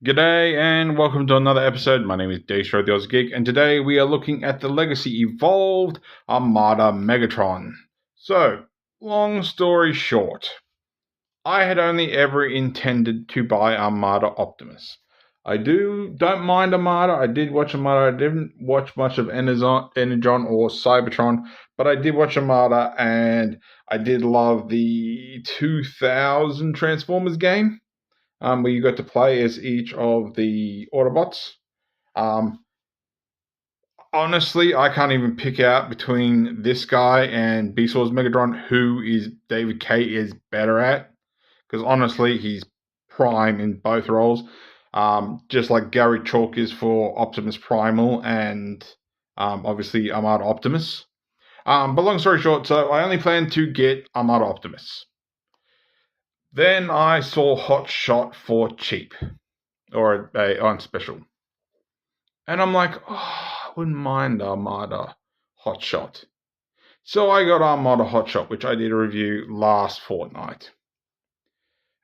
G'day and welcome to another episode. My name is Daethstro, the Aussie Geek, and today we are looking at the Legacy Evolved Armada Megatron. So, long story short, I had only ever intended to buy Armada Optimus. I don't mind Armada. I did watch Armada. I didn't watch much of Energon or Cybertron, but I did watch Armada, and I did love the 2000 Transformers game. Where you got to play as each of the Autobots. Um, Honestly, I can't even pick out between this guy and Beast Wars Megatron who is David K is better at, because honestly, he's prime in both roles. Just like Gary Chalk is for Optimus Primal and obviously Armada Optimus. But long story short, so I only plan to get Armada Optimus. Then I saw Hot Shot for cheap, or on special. And I'm like, I wouldn't mind Armada Hot Shot. So I got Armada Hot Shot, which I did a review last fortnight.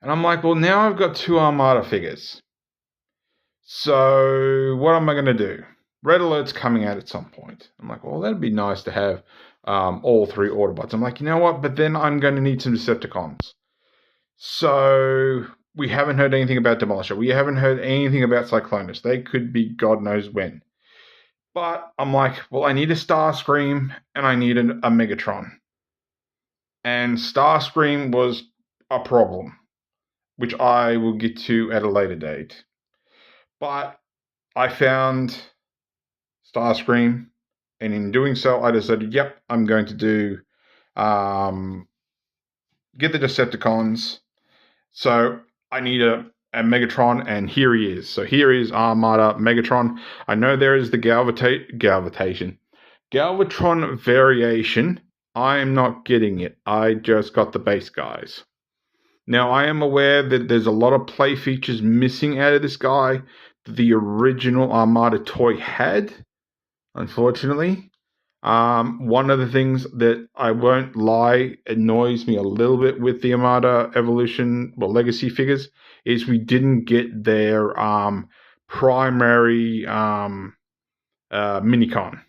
And I'm like, well, now I've got two Armada figures. So what am I going to do? Red Alert's coming out at some point. I'm like, well, that'd be nice to have all three Autobots. I'm like, you know what? But then I'm going to need some Decepticons. So we haven't heard anything about Demolisher. We haven't heard anything about Cyclonus. They could be God knows when. But I'm like, well, I need a Starscream and I need a Megatron. And Starscream was a problem, which I will get to at a later date. But I found Starscream, and in doing so, I decided, yep, I'm going to do get the Decepticons. So I need a Megatron, and here he is. So here is Armada Megatron. I know there is the Galvatron variation. I am not getting it. I just got the base guys. Now, I am aware that there's a lot of play features missing out of this guy that the original Armada toy had, unfortunately. One of the things that I won't lie annoys me a little bit with the Armada Evolution, Legacy figures, is we didn't get their primary minicon.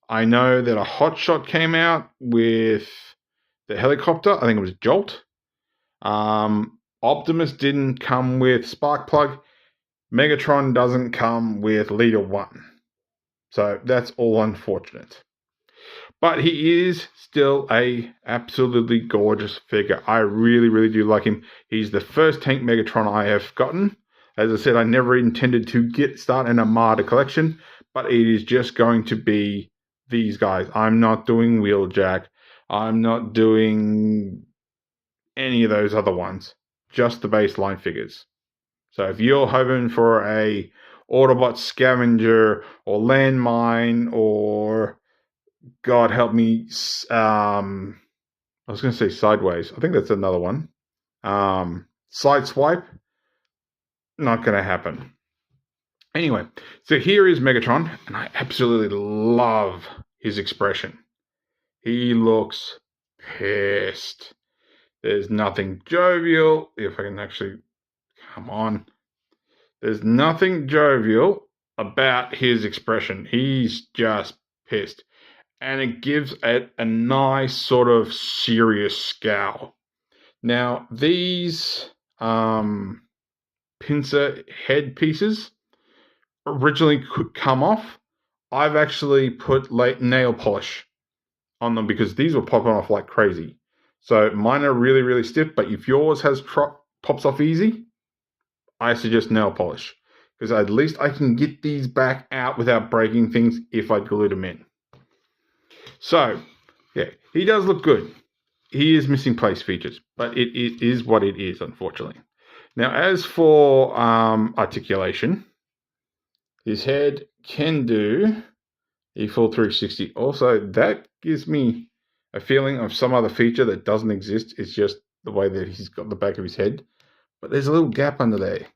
I know that a Hot Shot came out with the helicopter. I think it was Jolt. Optimus didn't come with Sparkplug. Megatron doesn't come with Leader 1. So that's all unfortunate. But he is still a absolutely gorgeous figure. I really, really do like him. He's the first Tank Megatron I have gotten. As I said, I never intended to start an Armada collection, but it is just going to be these guys. I'm not doing Wheeljack. I'm not doing any of those other ones. Just the baseline figures. So if you're hoping for a Autobot Scavenger or Landmine or, God help me, I was going to say Sideways. I think that's another one. Sideswipe, not going to happen. Anyway, so here is Megatron, and I absolutely love his expression. He looks pissed. There's nothing jovial. If I can actually, come on. There's nothing jovial about his expression. He's just pissed. And it gives it a nice sort of serious scowl. Now, these pincer head pieces originally could come off. I've actually put nail polish on them because these were popping off like crazy. So mine are really, really stiff, but if yours pops off easy, I suggest nail polish, because at least I can get these back out without breaking things if I glue them in. So, yeah, he does look good. He is missing place features, but it is what it is, unfortunately. Now, as for articulation, his head can do a full 360. Also, that gives me a feeling of some other feature that doesn't exist. It's just the way that he's got the back of his head. But there's a little gap under there.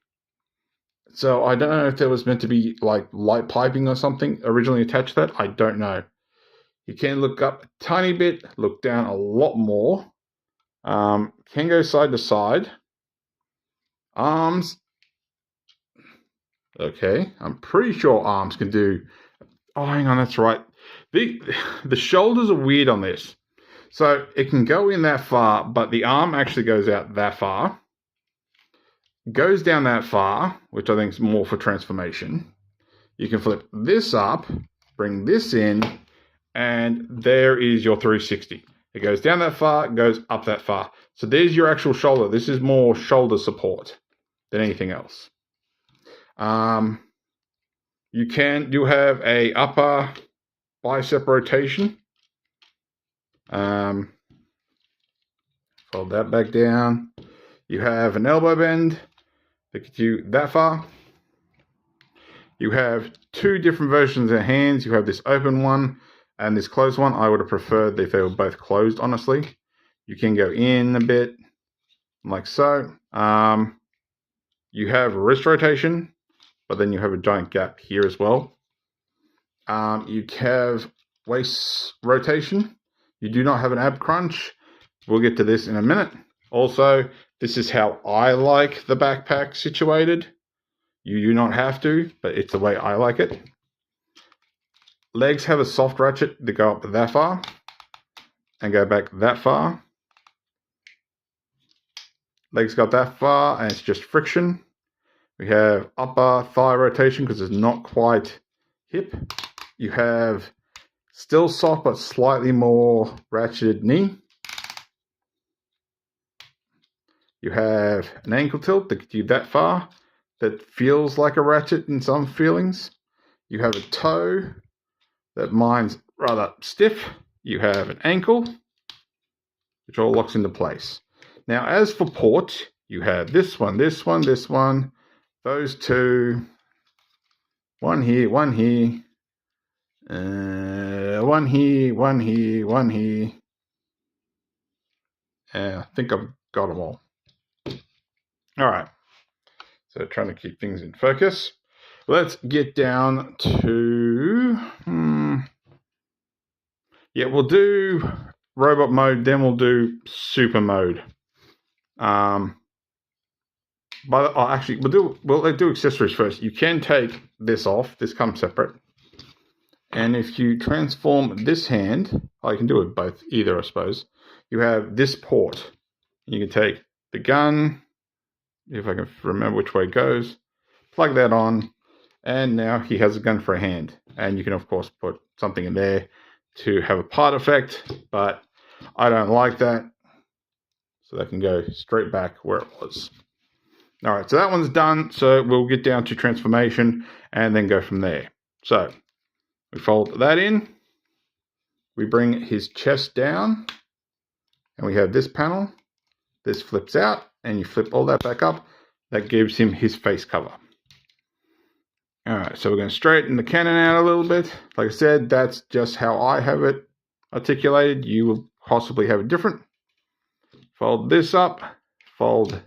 So I don't know if there was meant to be like light piping or something originally attached to that. I don't know. You can look up a tiny bit, look down a lot more. Can go side to side. Arms, Okay, I'm pretty sure arms can do... Oh, hang on, that's right. The shoulders are weird on this. So it can go in that far, but the arm actually goes out that far. Goes down that far, which I think is more for transformation. You can flip this up, bring this in, and there is your 360. It goes down that far, goes up that far. So there's your actual shoulder. This is more shoulder support than anything else. You have a upper bicep rotation. Fold that back down. You have an elbow bend that gets you that far. You have two different versions of hands. You have this open one and this closed one. I would have preferred if they were both closed, honestly. You can go in a bit, like so. You have wrist rotation, but then you have a giant gap here as well. You have waist rotation. You do not have an ab crunch. We'll get to this in a minute. Also, this is how I like the backpack situated. You do not have to, but it's the way I like it. Legs have a soft ratchet to go up that far and go back that far. Legs got that far and it's just friction. We have upper thigh rotation because it's not quite hip. You have still soft but slightly more ratcheted knee. You have an ankle tilt that gets you that far. That feels like a ratchet in some feelings. You have a toe that mine's rather stiff. You have an ankle, which all locks into place. Now, as for port, you have this one, this one, this one, those two, one here, one here, one here, one here, one here. I think I've got them all. All right. So trying to keep things in focus. Let's get down to... Yeah, we'll do robot mode, then we'll do super mode. Actually, we'll do accessories first. You can take this off. This comes separate. And if you transform this hand, you can do it both, either, I suppose. You have this port. You can take the gun, if I can remember which way it goes, plug that on, and now he has a gun for a hand. And you can, of course, put something in there to have a part effect, but I don't like that. So that can go straight back where it was. All right, so that one's done. So we'll get down to transformation and then go from there. So we fold that in. We bring his chest down, and we have this panel. This flips out, and you flip all that back up. That gives him his face cover. All right, so we're going to straighten the cannon out a little bit. Like I said, that's just how I have it articulated. You will possibly have it different. Fold this up. Fold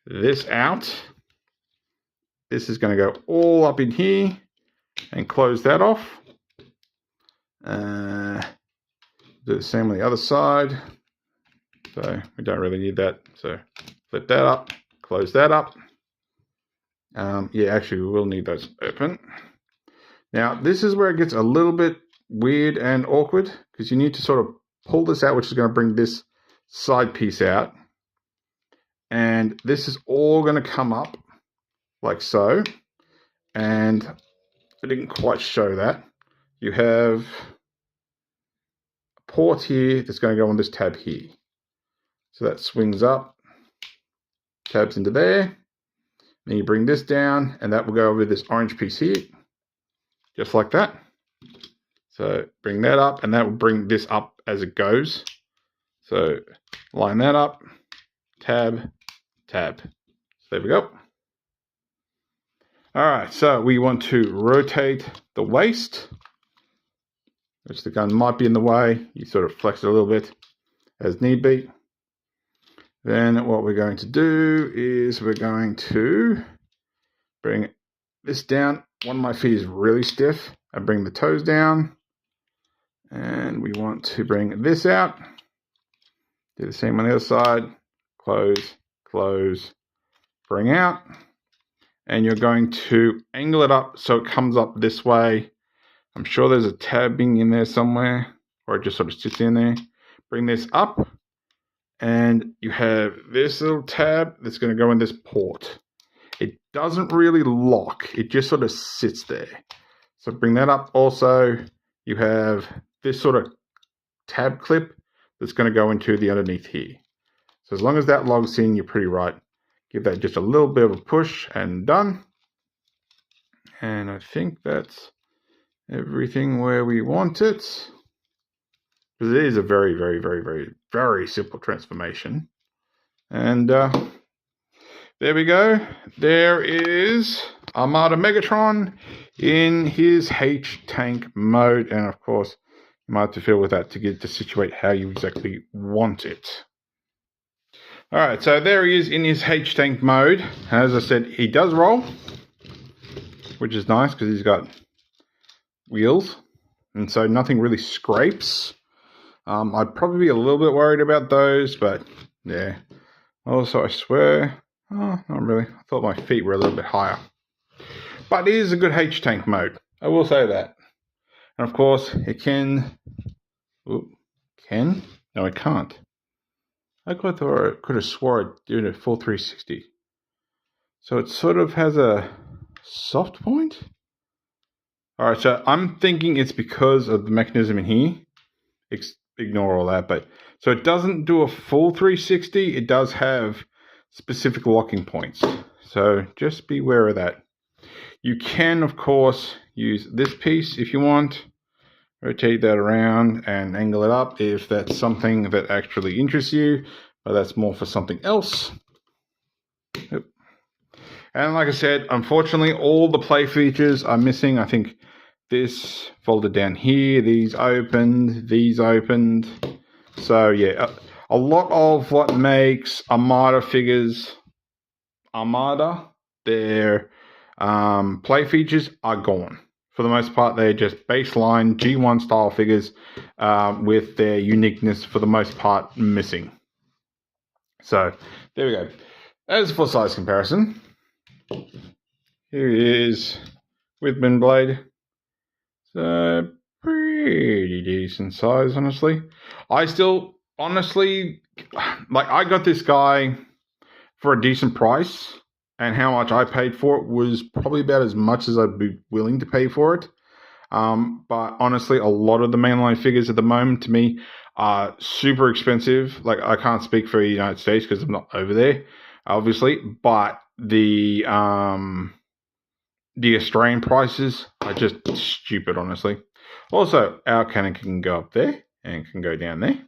this out. This is going to go all up in here and close that off. Do the same on the other side. So we don't really need that. So flip that up, close that up. Yeah, actually we will need those open. Now this is where it gets a little bit weird and awkward because you need to sort of pull this out, which is going to bring this side piece out. And this is all going to come up like so. And I didn't quite show that. You have a port here that's going to go on this tab here. So that swings up, tabs into there. Then you bring this down, and that will go over this orange piece here, just like that. So bring that up, and that will bring this up as it goes. So line that up, tab, tab. So there we go. All right, so we want to rotate the waist, which the gun might be in the way. You sort of flex it a little bit as need be. Then what we're going to do is we're going to bring this down. One of my feet is really stiff. I bring the toes down. And we want to bring this out. Do the same on the other side. Close, close, bring out. and you're going to angle it up so it comes up this way. I'm sure there's a tabbing in there somewhere, or it just sort of sits in there. Bring this up, and you have this little tab that's going to go in this port. It doesn't really lock, it just sort of sits there. So bring that up. Also, you have this sort of tab clip that's going to go into the underneath here. So as long as that logs in, you're pretty right. Give that just a little bit of a push and done. And I think that's everything where we want it. Because it is a very, very, very, very, very simple transformation. And there we go. There is Armada Megatron in his H-Tank mode. And of course, you might have to fiddle with that to get to situate how you exactly want it. Alright, so there he is in his H-Tank mode. As I said, he does roll, which is nice because he's got wheels. And so nothing really scrapes. I'd probably be a little bit worried about those, but yeah. Also, I swear, not really. I thought my feet were a little bit higher. But it is a good H-Tank mode. I will say that. And of course, it can... Ooh, can? No, it can't. I could have swore it did a full 360. So it sort of has a soft point? Alright, so I'm thinking it's because of the mechanism in here. Ignore all that, but so it doesn't do a full 360. It does have specific locking points. So just be aware of that. You can, of course, use this piece if you want. Rotate that around and angle it up if that's something that actually interests you, but that's more for something else. Yep. And like I said, unfortunately, all the play features are missing. I think this folded down here, these opened. So yeah, a lot of what makes Armada figures Armada, their play features are gone. For the most part, they're just baseline G1 style figures with their uniqueness for the most part missing. So there we go. As for size comparison, here is Whitman Blade. So pretty decent size, honestly. I still, honestly, like I got this guy for a decent price. And how much I paid for it was probably about as much as I'd be willing to pay for it. But honestly, a lot of the mainline figures at the moment to me are super expensive. Like I can't speak for the United States because I'm not over there, obviously. But the Australian prices are just stupid, honestly. Also, our cannon can go up there and can go down there.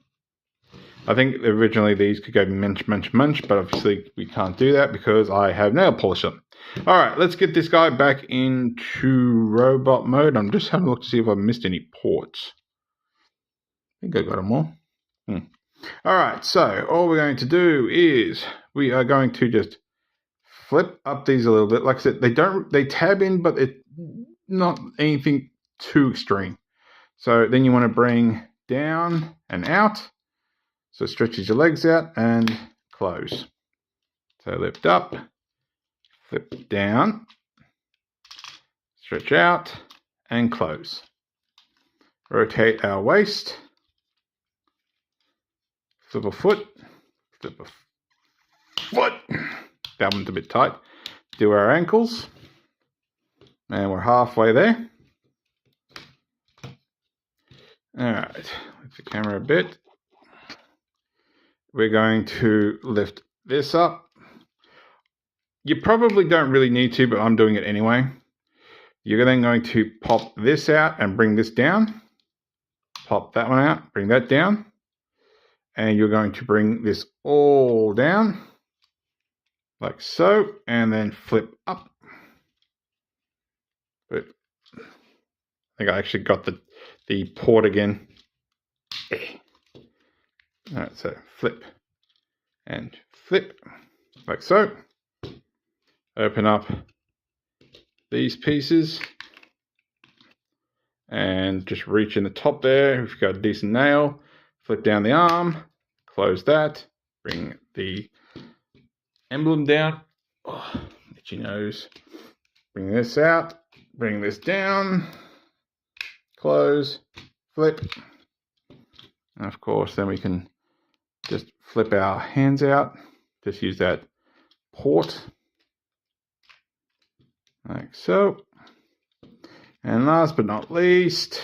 I think originally these could go munch, but obviously we can't do that because I have nail polish on. Alright, let's get this guy back into robot mode. I'm just having a look to see if I missed any ports. I think I got them all. Alright, so all we're going to do is we are going to just flip up these a little bit. Like I said, they tab in, but it's not anything too extreme. So then you want to bring down and out. So stretches your legs out and close. So lift up, flip down, stretch out and close. Rotate our waist, flip a foot, flip a foot. That one's a bit tight. Do our ankles, and we're halfway there. All right, lift the camera a bit. We're going to lift this up. You probably don't really need to, but I'm doing it anyway. You're then going to pop this out and bring this down. Pop that one out, bring that down. And you're going to bring this all down, like so, and then flip up. But I think I actually got the port again. Alright, so flip and flip, like so. Open up these pieces and just reach in the top there. If you've got a decent nail, flip down the arm, close that, bring the emblem down. Oh, itchy nose. Bring this out, bring this down, close, flip. And of course, then we can just flip our hands out. Just use that port, like so. And last but not least,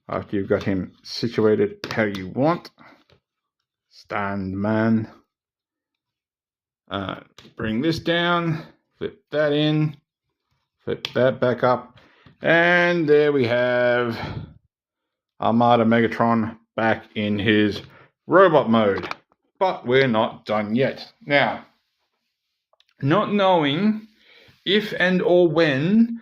after you've got him situated how you want, stand man. Bring this down, flip that in, flip that back up, and there we have Armada Megatron back in his robot mode. But we're not done yet. Now, not knowing if and or when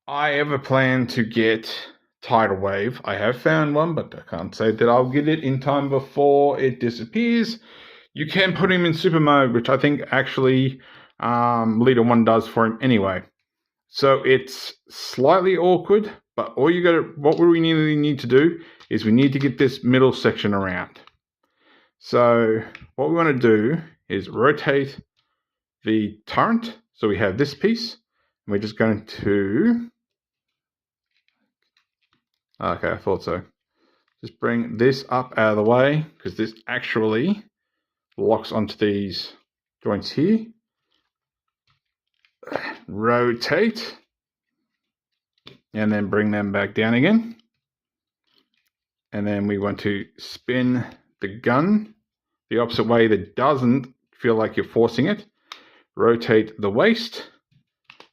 I ever plan to get Tidal Wave, I have found one, but I can't say that I'll get it in time before it disappears. You can put him in super mode, which I think actually Leader 1 does for him anyway. So it's slightly awkward, but what we really need to do is we need to get this middle section around. So what we want to do is rotate the turret. So we have this piece, and we're just going to, okay, I thought so. Just bring this up out of the way, because this actually locks onto these joints here. Rotate, and then bring them back down again. And then we want to spin the gun the opposite way that doesn't feel like you're forcing it. Rotate the waist,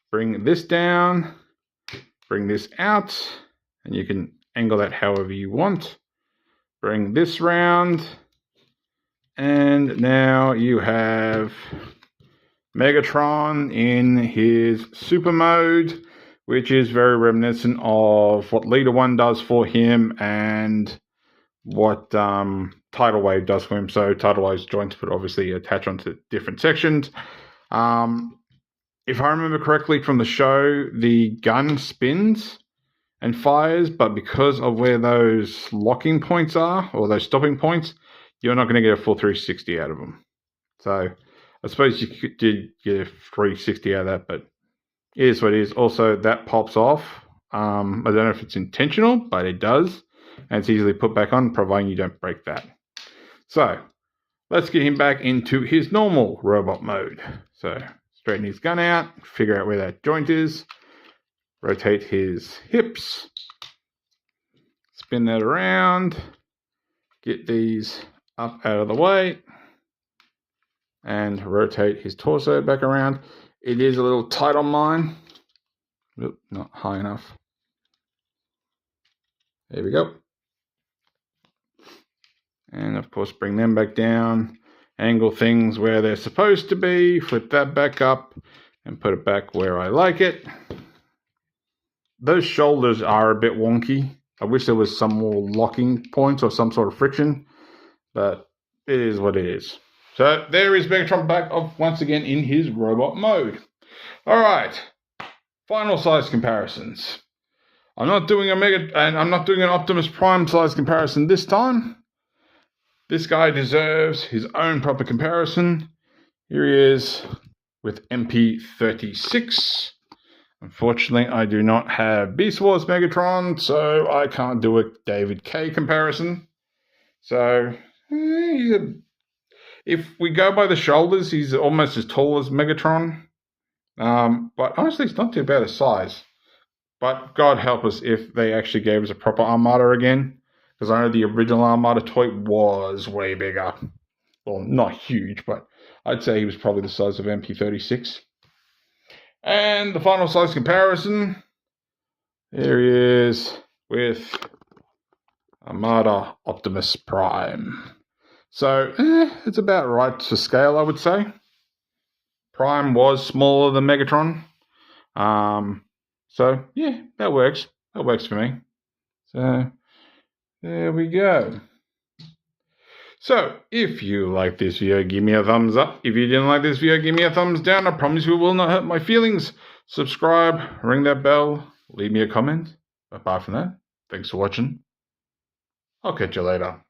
bring this down, bring this out, and you can angle that however you want. Bring this round, and now you have Megatron in his super mode, which is very reminiscent of what Leader 1 does for him and what Tidal Wave does for him. So Tidal Wave's joints would obviously attach onto different sections. If I remember correctly from the show, the gun spins and fires, but because of where those locking points are, or those stopping points, you're not going to get a full 360 out of them. So I suppose you did get a 360 out of that, but it is what it is. Also, that pops off. I don't know if it's intentional, but it does. And it's easily put back on, providing you don't break that. So let's get him back into his normal robot mode. So straighten his gun out, figure out where that joint is, rotate his hips, spin that around, get these up out of the way, and rotate his torso back around. It is a little tight on mine. Oop, not high enough. There we go. And of course, bring them back down, angle things where they're supposed to be, flip that back up, and put it back where I like it. Those shoulders are a bit wonky. I wish there was some more locking points or some sort of friction, but it is what it is. So there is Megatron back off once again in his robot mode. All right, final size comparisons. I'm not doing an Optimus Prime size comparison this time. This guy deserves his own proper comparison. Here he is with MP36. Unfortunately, I do not have Beast Wars Megatron, so I can't do a David K comparison. So, if we go by the shoulders, he's almost as tall as Megatron. But honestly, it's not too bad a size. But God help us if they actually gave us a proper Armada again. Because I know the original Armada toy was way bigger. Well, not huge, but I'd say he was probably the size of MP36. And the final size comparison. There he is with Armada Optimus Prime. So, it's about right to scale, I would say. Prime was smaller than Megatron. So, yeah, that works. That works for me. So, there we go. So, if you like this video, give me a thumbs up. If you didn't like this video, give me a thumbs down. I promise you it will not hurt my feelings. Subscribe, ring that bell, leave me a comment. Apart from that, thanks for watching. I'll catch you later.